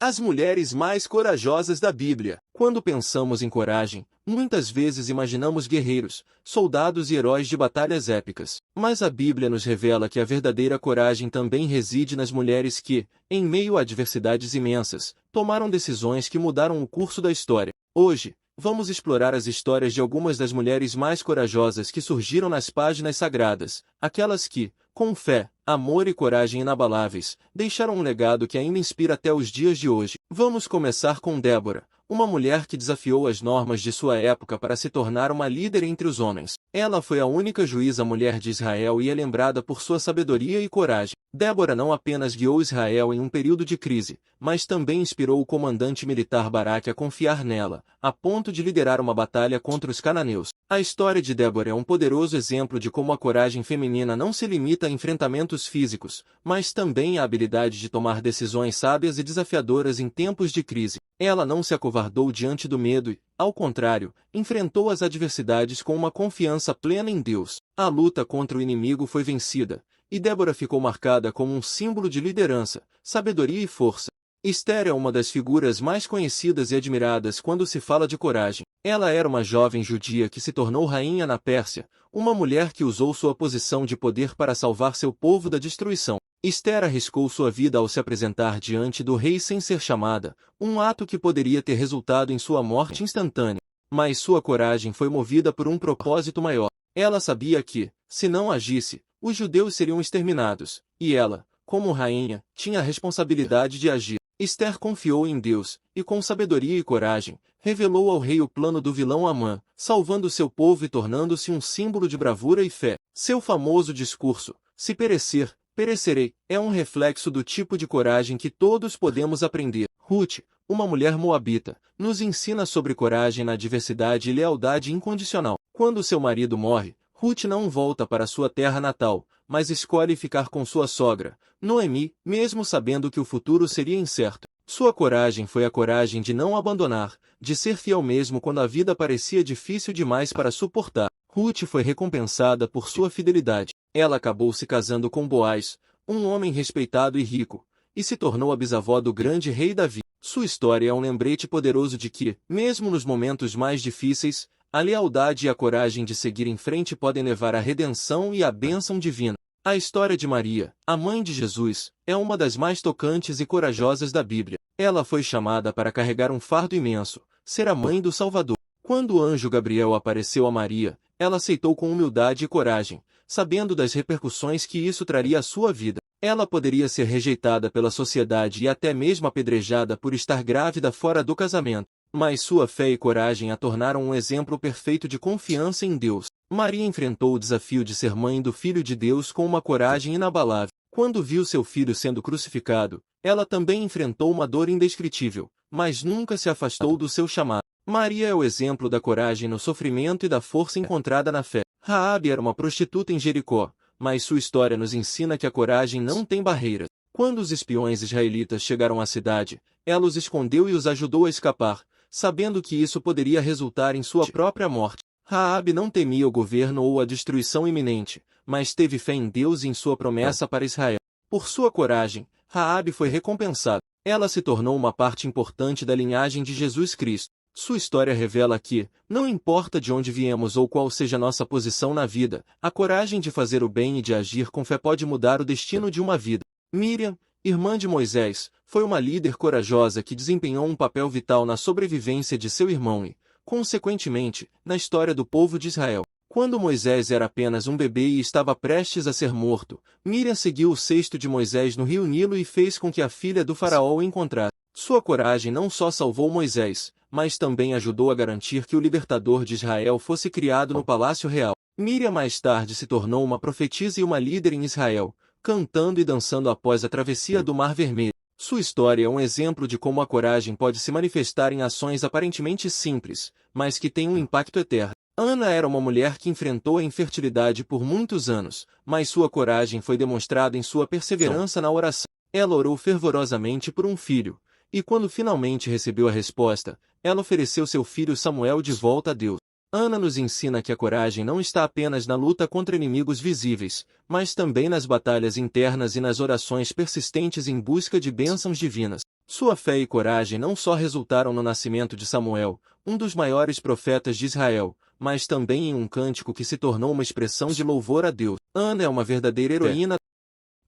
As mulheres mais corajosas da Bíblia. Quando pensamos em coragem, muitas vezes imaginamos guerreiros, soldados e heróis de batalhas épicas. Mas a Bíblia nos revela que a verdadeira coragem também reside nas mulheres que, em meio a adversidades imensas, tomaram decisões que mudaram o curso da história. Hoje, vamos explorar as histórias de algumas das mulheres mais corajosas que surgiram nas páginas sagradas, aquelas que, com fé, amor e coragem inabaláveis, deixaram um legado que ainda inspira até os dias de hoje. Vamos começar com Débora, uma mulher que desafiou as normas de sua época para se tornar uma líder entre os homens. Ela foi a única juíza mulher de Israel e é lembrada por sua sabedoria e coragem. Débora não apenas guiou Israel em um período de crise, mas também inspirou o comandante militar Baraque a confiar nela, a ponto de liderar uma batalha contra os cananeus. A história de Débora é um poderoso exemplo de como a coragem feminina não se limita a enfrentamentos físicos, mas também a habilidade de tomar decisões sábias e desafiadoras em tempos de crise. Ela não se acovardou diante do medo e, ao contrário, enfrentou as adversidades com uma confiança plena em Deus. A luta contra o inimigo foi vencida, e Débora ficou marcada como um símbolo de liderança, sabedoria e força. Esther é uma das figuras mais conhecidas e admiradas quando se fala de coragem. Ela era uma jovem judia que se tornou rainha na Pérsia, uma mulher que usou sua posição de poder para salvar seu povo da destruição. Esther arriscou sua vida ao se apresentar diante do rei sem ser chamada, um ato que poderia ter resultado em sua morte instantânea. Mas sua coragem foi movida por um propósito maior. Ela sabia que, se não agisse, os judeus seriam exterminados, e ela, como rainha, tinha a responsabilidade de agir. Esther confiou em Deus, e com sabedoria e coragem, revelou ao rei o plano do vilão Amã, salvando seu povo e tornando-se um símbolo de bravura e fé. Seu famoso discurso, "Se perecer, perecerei", é um reflexo do tipo de coragem que todos podemos aprender. Ruth, uma mulher moabita, nos ensina sobre coragem na adversidade e lealdade incondicional. Quando seu marido morre, Ruth não volta para sua terra natal, mas escolhe ficar com sua sogra, Noemi, mesmo sabendo que o futuro seria incerto. Sua coragem foi a coragem de não abandonar, de ser fiel mesmo quando a vida parecia difícil demais para suportar. Ruth foi recompensada por sua fidelidade. Ela acabou se casando com Boaz, um homem respeitado e rico, e se tornou a bisavó do grande rei Davi. Sua história é um lembrete poderoso de que, mesmo nos momentos mais difíceis, a lealdade e a coragem de seguir em frente podem levar à redenção e à bênção divina. A história de Maria, a mãe de Jesus, é uma das mais tocantes e corajosas da Bíblia. Ela foi chamada para carregar um fardo imenso, ser a mãe do Salvador. Quando o anjo Gabriel apareceu a Maria, ela aceitou com humildade e coragem, sabendo das repercussões que isso traria à sua vida. Ela poderia ser rejeitada pela sociedade e até mesmo apedrejada por estar grávida fora do casamento. Mas sua fé e coragem a tornaram um exemplo perfeito de confiança em Deus. Maria enfrentou o desafio de ser mãe do Filho de Deus com uma coragem inabalável. Quando viu seu filho sendo crucificado, ela também enfrentou uma dor indescritível, mas nunca se afastou do seu chamado. Maria é o exemplo da coragem no sofrimento e da força encontrada na fé. Raabe era uma prostituta em Jericó, mas sua história nos ensina que a coragem não tem barreiras. Quando os espiões israelitas chegaram à cidade, ela os escondeu e os ajudou a escapar, sabendo que isso poderia resultar em sua própria morte. Raabe não temia o governo ou a destruição iminente, mas teve fé em Deus e em sua promessa para Israel. Por sua coragem, Raabe foi recompensada. Ela se tornou uma parte importante da linhagem de Jesus Cristo. Sua história revela que, não importa de onde viemos ou qual seja nossa posição na vida, a coragem de fazer o bem e de agir com fé pode mudar o destino de uma vida. Miriam, irmã de Moisés, foi uma líder corajosa que desempenhou um papel vital na sobrevivência de seu irmão e, consequentemente, na história do povo de Israel. Quando Moisés era apenas um bebê e estava prestes a ser morto, Miriam seguiu o cesto de Moisés no rio Nilo e fez com que a filha do faraó o encontrasse. Sua coragem não só salvou Moisés, mas também ajudou a garantir que o libertador de Israel fosse criado no palácio real. Miriam mais tarde se tornou uma profetisa e uma líder em Israel, cantando e dançando após a travessia do Mar Vermelho. Sua história é um exemplo de como a coragem pode se manifestar em ações aparentemente simples, mas que têm um impacto eterno. Ana era uma mulher que enfrentou a infertilidade por muitos anos, mas sua coragem foi demonstrada em sua perseverança na oração. Ela orou fervorosamente por um filho, e quando finalmente recebeu a resposta, ela ofereceu seu filho Samuel de volta a Deus. Ana nos ensina que a coragem não está apenas na luta contra inimigos visíveis, mas também nas batalhas internas e nas orações persistentes em busca de bênçãos divinas. Sua fé e coragem não só resultaram no nascimento de Samuel, um dos maiores profetas de Israel, mas também em um cântico que se tornou uma expressão de louvor a Deus. Ana é uma verdadeira heroína.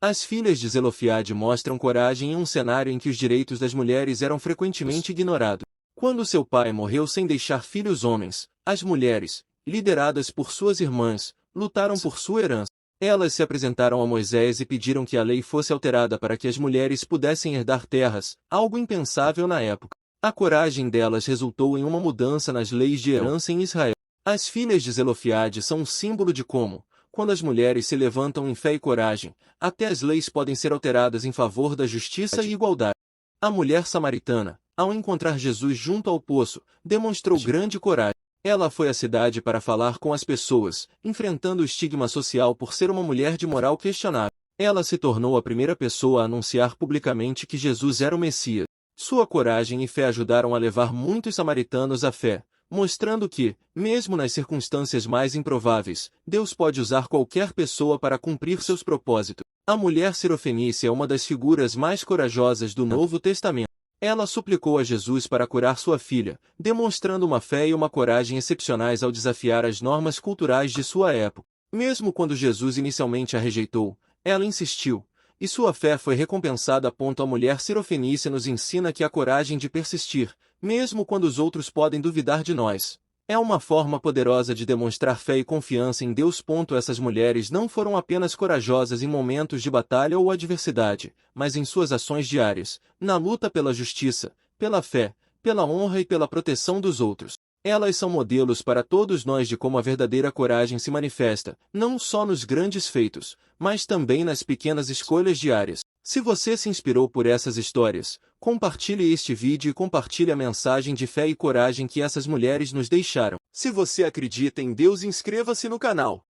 As filhas de Zelofehade mostram coragem em um cenário em que os direitos das mulheres eram frequentemente ignorados. Quando seu pai morreu sem deixar filhos homens, as mulheres, lideradas por suas irmãs, lutaram por sua herança. Elas se apresentaram a Moisés e pediram que a lei fosse alterada para que as mulheres pudessem herdar terras, algo impensável na época. A coragem delas resultou em uma mudança nas leis de herança em Israel. As filhas de Zelofehade são um símbolo de como, quando as mulheres se levantam em fé e coragem, até as leis podem ser alteradas em favor da justiça e igualdade. A mulher samaritana, ao encontrar Jesus junto ao poço, demonstrou grande coragem. Ela foi à cidade para falar com as pessoas, enfrentando o estigma social por ser uma mulher de moral questionável. Ela se tornou a primeira pessoa a anunciar publicamente que Jesus era o Messias. Sua coragem e fé ajudaram a levar muitos samaritanos à fé, mostrando que, mesmo nas circunstâncias mais improváveis, Deus pode usar qualquer pessoa para cumprir seus propósitos. A mulher sirofenícia é uma das figuras mais corajosas do Novo Testamento. Ela suplicou a Jesus para curar sua filha, demonstrando uma fé e uma coragem excepcionais ao desafiar as normas culturais de sua época. Mesmo quando Jesus inicialmente a rejeitou, ela insistiu, e sua fé foi recompensada. A mulher sirofenícia nos ensina que a coragem de persistir, mesmo quando os outros podem duvidar de nós, é uma forma poderosa de demonstrar fé e confiança em Deus. Essas mulheres não foram apenas corajosas em momentos de batalha ou adversidade, mas em suas ações diárias, na luta pela justiça, pela fé, pela honra e pela proteção dos outros. Elas são modelos para todos nós de como a verdadeira coragem se manifesta, não só nos grandes feitos, mas também nas pequenas escolhas diárias. Se você se inspirou por essas histórias, compartilhe este vídeo e compartilhe a mensagem de fé e coragem que essas mulheres nos deixaram. Se você acredita em Deus, inscreva-se no canal.